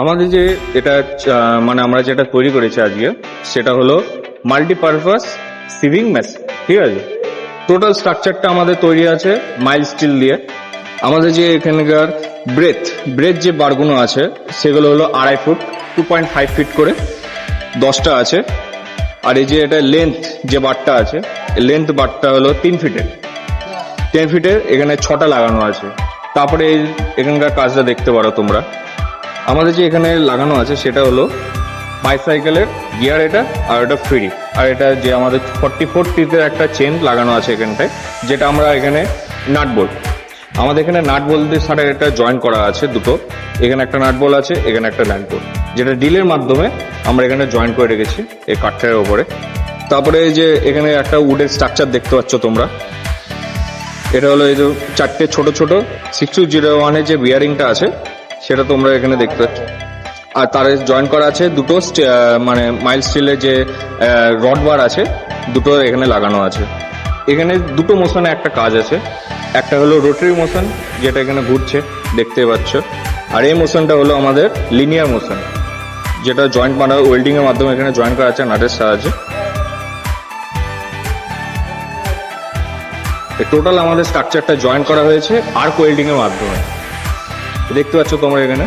আমাদের যে এটা মানে আমরা যেটা তৈরি করেছি আজকে সেটা হলো মাল্টিপারপাস সিভিং মেশিন। ঠিক আছে, টোটাল স্ট্রাকচারটা আমাদের তৈরি আছে মাইল স্টিল দিয়ে। আমাদের যে এখানকার ব্রেথ যে বারগুলো আছে সেগুলো হলো 2.5 ফুট 2.5 ফিট করে 10টা আছে। আর এই যে এটা লেন্থ যে বারটা আছে, লেন্থ বারটা হলো 3 ফিটের 10 ফিটের, এখানে 6টা লাগানো আছে। তারপরে এখানকার কাজটা দেখতে পারো তোমরা। আমাদের যে এখানে লাগানো আছে সেটা হলো বাইসাইকেলের গিয়ার এটা, আর এটা ফ্রি। আর এটা যে আমাদের 44 টিথের একটা চেন লাগানো আছে এখানটায়, যেটা আমরা এখানে নাট বোল্ট, আমাদের এখানে নাট বোল্টের সাথে এটা জয়েন করা আছে দুটো। এখানে একটা নাট বোল্ট আছে, এখানে একটা নাট বোল্ট, যেটা ডিলের মাধ্যমে আমরা এখানে জয়েন করে রেখেছি এই কাঠটার ওপরে। তারপরে এই যে এখানে একটা উডের স্ট্রাকচার দেখতে পাচ্ছ তোমরা, এটা হলো এই যে 4টে ছোট ছোট 6201 এর যে বিয়ারিংটা আছে সেটা তোমরা এখানে দেখতে পাচ্ছ। আর তার জয়েন করা আছে দুটো মানে মাইল স্টিলের যে রড বার আছে, দুটো এখানে লাগানো আছে। এখানে দুটো মোশনে একটা কাজ আছে, একটা হলো রোটারি মোশন যেটা এখানে ঘুরছে দেখতে পাচ্ছ, আর এই মোশনটা হলো আমাদের লিনিয়ার মোশন, যেটা জয়েন্ট মানে ওয়েল্ডিং এর মাধ্যমে এখানে জয়েন করা আছে নাটের সাহায্যে। টোটাল আমাদের স্ট্রাকচারটা জয়েন করা হয়েছে আর্ক ওয়েল্ডিং এর মাধ্যমে। দেখতে পাচ্ছ তোমরা এখানে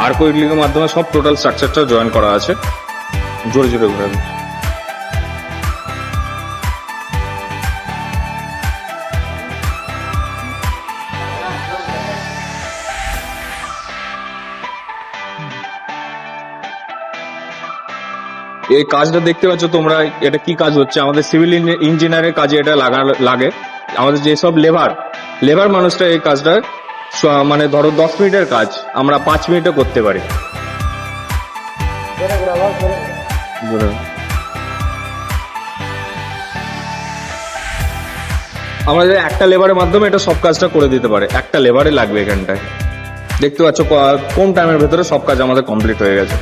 আর্ক ওয়েল্ডিং এর মাধ্যমে সব টোটাল স্ট্রাকচারটা জয়েন করা আছে। জোরে জোরে ঘুরাবে। এই কাজটা দেখতে পাচ্ছ তোমরা, এটা কি কাজ হচ্ছে? আমাদের সিভিল ইঞ্জিনিয়ারের কাজে এটা লাগে। আমাদের যেসব লেবার মানুষটা এই কাজটা মানে ধরো 10 মিনিটের কাজ আমরা 5 মিনিটে করতে পারি। আমাদের একটা লেবারের মাধ্যমে এটা সব কাজটা করে দিতে পারে, একটা লেবারে লাগবে এখানটায়। দেখতে পাচ্ছ কম টাইমের ভেতরে সব কাজ আমাদের কমপ্লিট হয়ে গেছে।